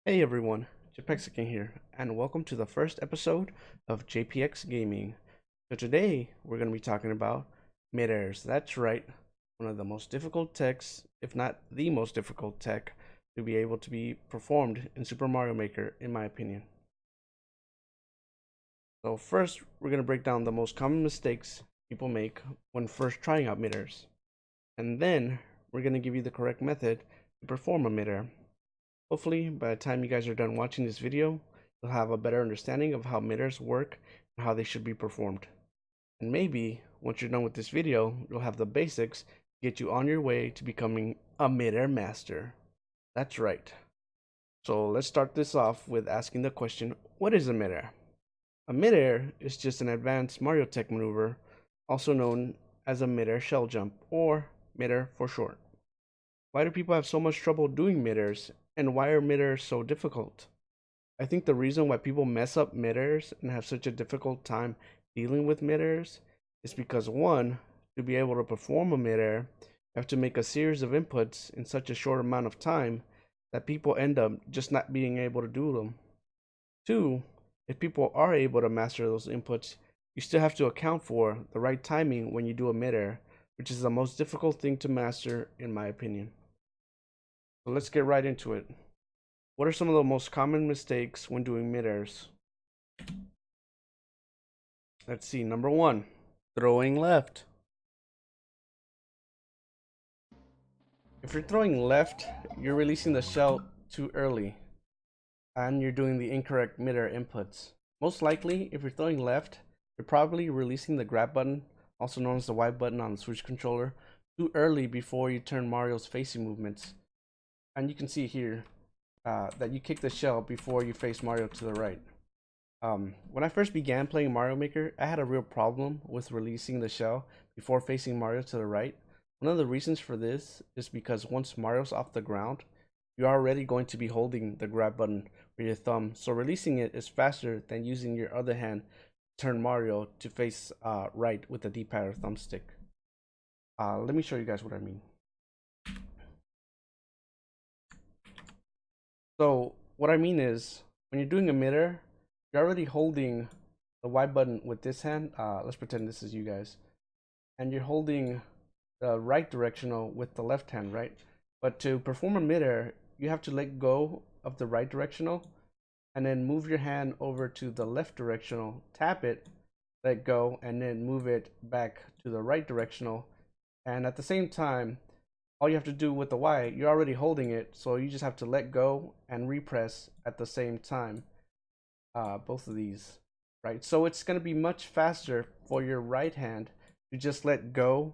Hey everyone, JPEGSICAN here, and welcome to the first episode of JPX Gaming. So today we're going to be talking about Midairs. That's right, one of the most difficult techs, if not the most difficult tech, to be able to be performed in Super Mario Maker, in my opinion. So first, we're going to break down the most common mistakes people make when first trying out Midairs. And then we're going to give you the correct method to perform a Midair. Hopefully, by the time you guys are done watching this video, you'll have a better understanding of how midairs work and how they should be performed. And maybe, once you're done with this video, you'll have the basics to get you on your way to becoming a midair master. That's right. So let's start this off with asking the question, what is a midair? A midair is just an advanced Mario Tech maneuver, also known as a midair shell jump, or midair for short. Why do people have so much trouble doing midairs, and why are midairs so difficult? I think the reason why people mess up midairs and have such a difficult time dealing with midairs is because one, to be able to perform a midair, you have to make a series of inputs in such a short amount of time that people end up just not being able to do them. Two, if people are able to master those inputs, you still have to account for the right timing when you do a midair, which is the most difficult thing to master in my opinion. So let's get right into it. What are some of the most common mistakes when doing midairs? Let's see. Number one, throwing left. If you're throwing left, you're releasing the shell too early and you're doing the incorrect midair inputs. Most likely, if you're throwing left, you're probably releasing the grab button, also known as the Y button on the Switch controller, too early before you turn Mario's facing movements. And you can see here that you kick the shell before you face Mario to the right. When I first began playing Mario Maker, I had a real problem with releasing the shell before facing Mario to the right. One of the reasons for this is because once Mario's off the ground, you're already going to be holding the grab button with your thumb, so releasing it is faster than using your other hand to turn Mario to face right with the D-pad or thumbstick. Let me show you guys what I mean. So what I mean is, when you're doing a midair, you're already holding the Y button with this hand. Let's pretend this is you guys. And you're holding the right directional with the left hand, right? But to perform a midair, you have to let go of the right directional and then move your hand over to the left directional, tap it, let go, and then move it back to the right directional. And at the same time, all you have to do with the Y, you're already holding it, so you just have to let go and repress at the same time. Both of these, right? So it's going to be much faster for your right hand to just let go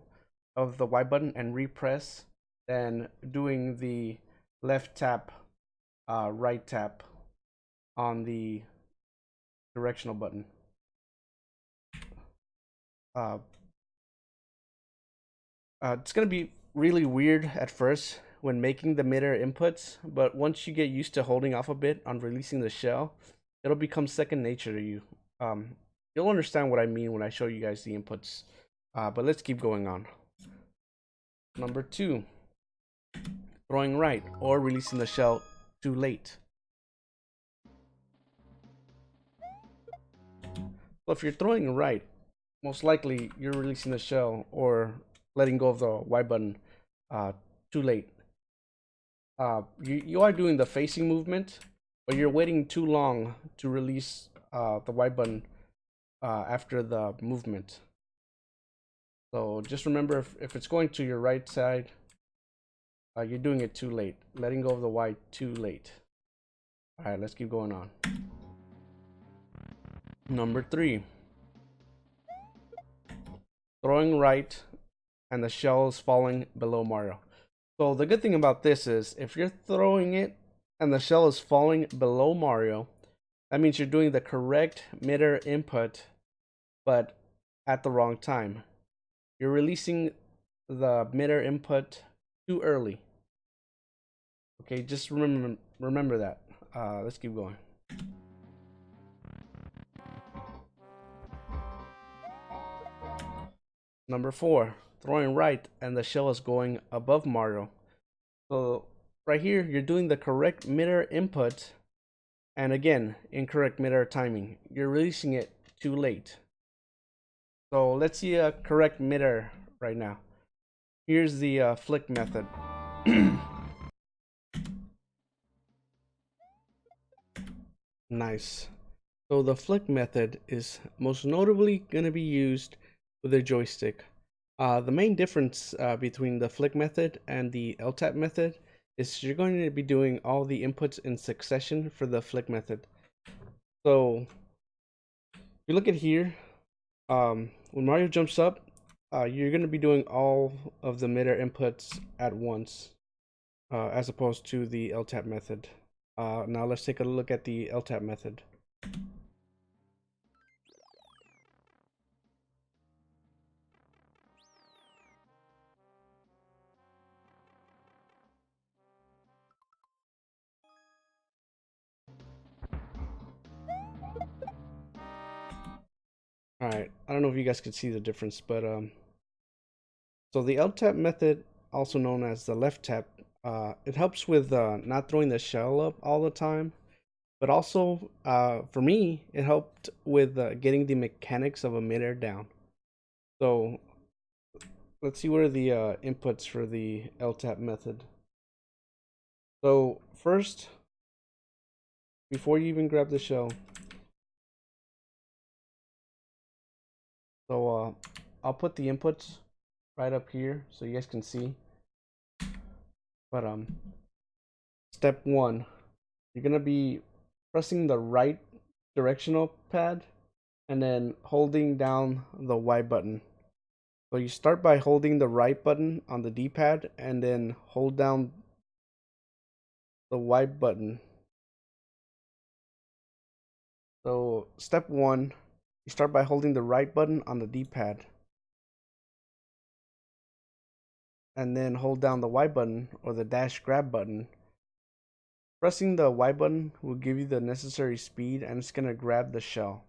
of the Y button and repress than doing the left tap, right tap on the directional button. It's going to be really weird at first when making the midair inputs, but once you get used to holding off a bit on releasing the shell, it'll become second nature to you. You'll understand what I mean when I show you guys the inputs. But let's keep going on. Number two, throwing right or releasing the shell too late. So if you're throwing right, most likely you're releasing the shell or letting go of the Y button too late. You are doing the facing movement, but you're waiting too long to release the Y button after the movement. So just remember, if it's going to your right side, you're doing it too late, letting go of the Y too late. All right, let's keep going on. Number three, throwing right and the shell is falling below Mario. So the good thing about this is, if you're throwing it and the shell is falling below Mario, that means you're doing the correct midair input, but at the wrong time. You're releasing the midair input too early. Okay, just remember that. Let's keep going. Number four, throwing right and the shell is going above Mario. So right here, you're doing the correct midair input, And again, incorrect midair timing. You're releasing it too late. So let's see a correct midair right now. Here's the flick method. Nice. So the flick method is most notably going to be used with a joystick. The main difference between the flick method and the LTAP method is you're going to be doing all the inputs in succession for the flick method. So if you look at here, when Mario jumps up, you're going to be doing all of the midair inputs at once, as opposed to the LTAP method. Now let's take a look at the LTAP method. Alright, I don't know if you guys could see the difference, but so the L-tap method, also known as the left tap, it helps with not throwing the shell up all the time, but also for me, it helped with getting the mechanics of a midair down. So let's see what are the inputs for the L-tap method. So first, before you even grab the shell, so I'll put the inputs right up here so you guys can see. But step 1, you're gonna be pressing the right directional pad and then holding down the Y button. So you start by holding the right button on the D-pad and then hold down the Y button. So step 1, you start by holding the right button on the D-pad and then hold down the Y button or the dash grab button. Pressing the Y button will give you the necessary speed and it's going to grab the shell.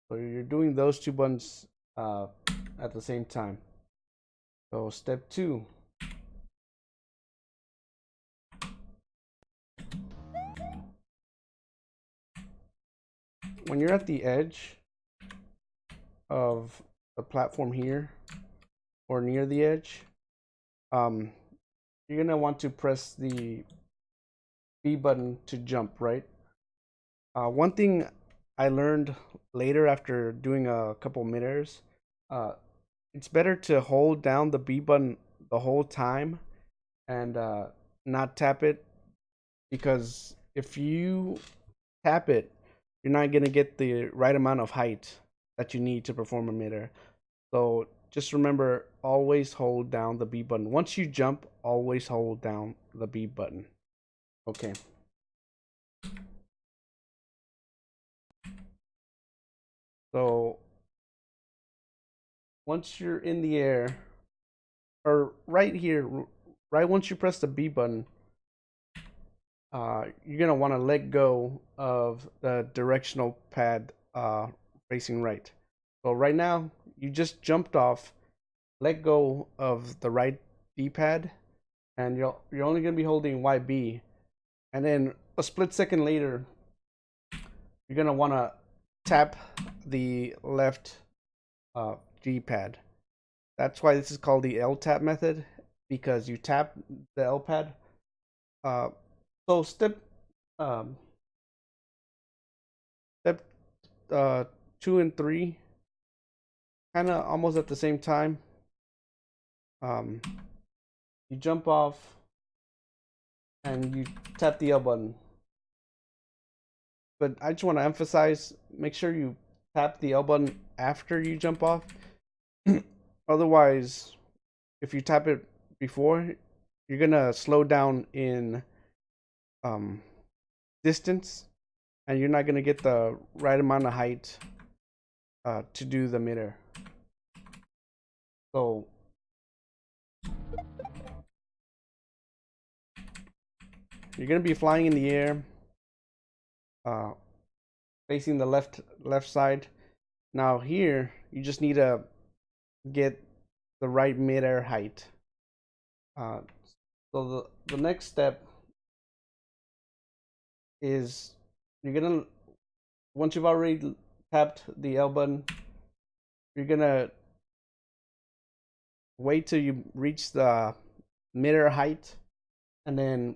So you're doing those two buttons at the same time. So step 2. When you're at the edge of the platform here or near the edge, you're gonna want to press the B button to jump, right? One thing I learned later after doing a couple midairs, it's better to hold down the B button the whole time and not tap it, because if you tap it, you're not gonna get the right amount of height that you need to perform a midair. So just remember, always hold down the B button. Once you jump, always hold down the B button. Okay. So once you're in the air, or right here, right once you press the B button, you're gonna want to let go of the directional pad facing right. So right now, you just jumped off, let go of the right D-pad, and you're only gonna be holding YB, and then a split second later, you're gonna want to tap the left G-pad. That's why this is called the L-tap method, because you tap the L-pad. So um, step 2 and 3, kind of almost at the same time. You jump off and you tap the L button. But I just want to emphasize, make sure you tap the L button after you jump off. Otherwise, if you tap it before, you're gonna slow down in distance, and you're not gonna get the right amount of height to do the midair. So you're gonna be flying in the air, facing the left side. Now here, you just need to get the right midair height. So the next step is you're gonna, once you've already tapped the L button, you're gonna wait till you reach the midair height, and then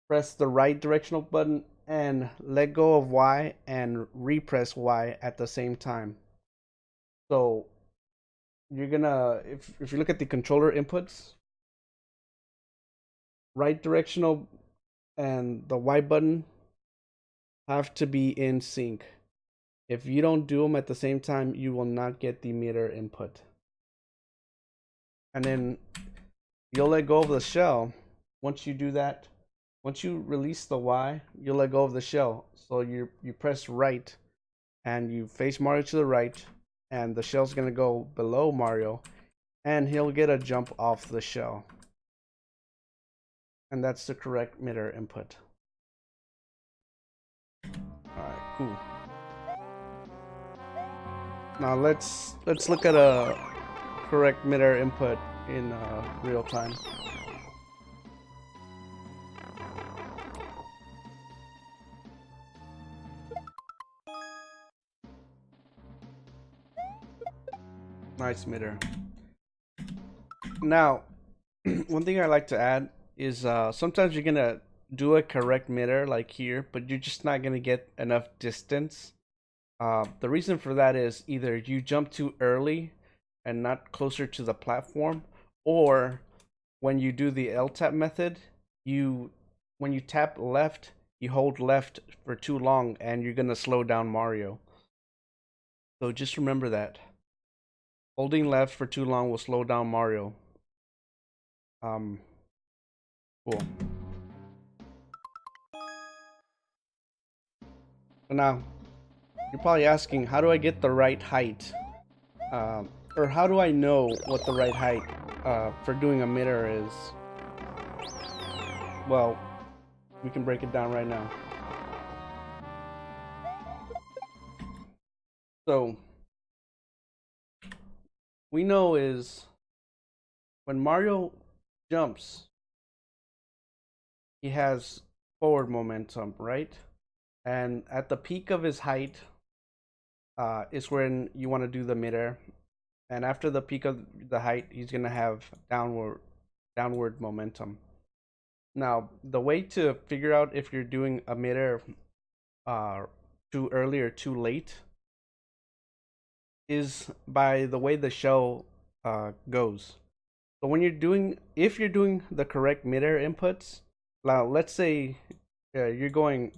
press the right directional button and let go of Y and repress Y at the same time. So you're gonna, if you look at the controller inputs, right directional and the Y button have to be in sync. If you don't do them at the same time, you will not get the midair input. And then you'll let go of the shell. Once you do that, once you release the Y, you'll let go of the shell. So you press right and you face Mario to the right, and the shell's gonna go below Mario, and he'll get a jump off the shell. And that's the correct midair input. Alright, cool. Now let's look at a correct midair input in real time. Nice midair. Now, one thing I like to add is sometimes you're gonna do a correct midair like here, but you're just not gonna get enough distance. The reason for that is either you jump too early and not closer to the platform, or when you do the L tap method, when you tap left, you hold left for too long and you're gonna slow down Mario. So just remember that. Holding left for too long will slow down Mario. Cool. So now, you're probably asking, how do I get the right height? Or how do I know what the right height for doing a midair is? Well, we can break it down right now. So, we know is when Mario jumps, he has forward momentum, right? And at the peak of his height is when you want to do the midair. And after the peak of the height, he's gonna have downward momentum. Now, the way to figure out if you're doing a midair too early or too late is by the way the shell goes. So when if you're doing the correct midair inputs, now let's say you're going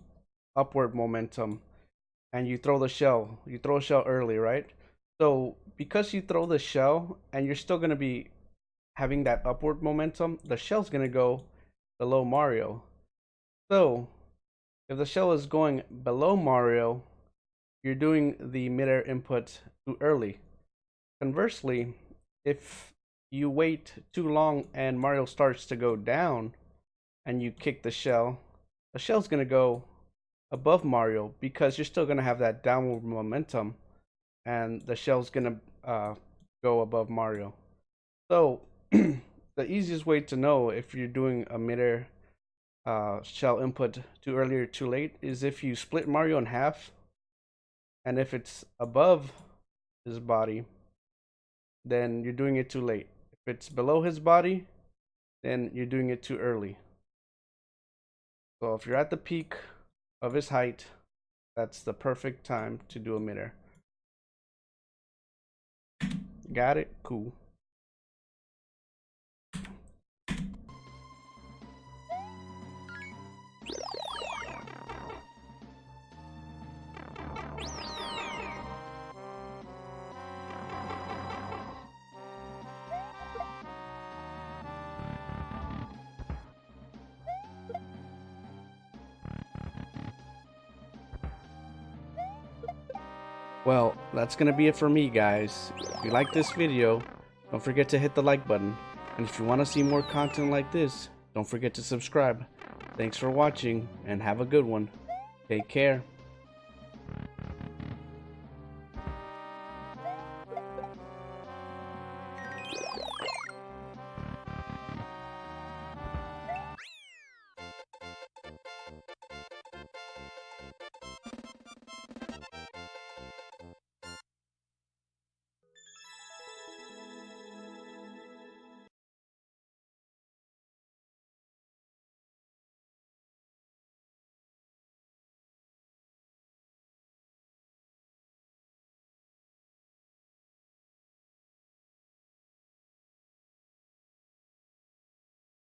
upward momentum and you throw a shell early, right? So because you throw the shell and you're still gonna be having that upward momentum, the shell's gonna go below Mario. So if the shell is going below Mario, you're doing the midair input too early. Conversely, if you wait too long and Mario starts to go down and you kick the shell's gonna go above Mario because you're still gonna have that downward momentum, and the shell's gonna go above Mario. So the easiest way to know if you're doing a midair shell input too early or too late is if you split Mario in half, and if it's above his body, then you're doing it too late. If it's below his body, then you're doing it too early. So if you're at the peak of his height, that's the perfect time to do a midair. Got it? Cool. Well, that's gonna be it for me, guys. If you like this video, don't forget to hit the like button. And if you want to see more content like this, don't forget to subscribe. Thanks for watching, and have a good one. Take care.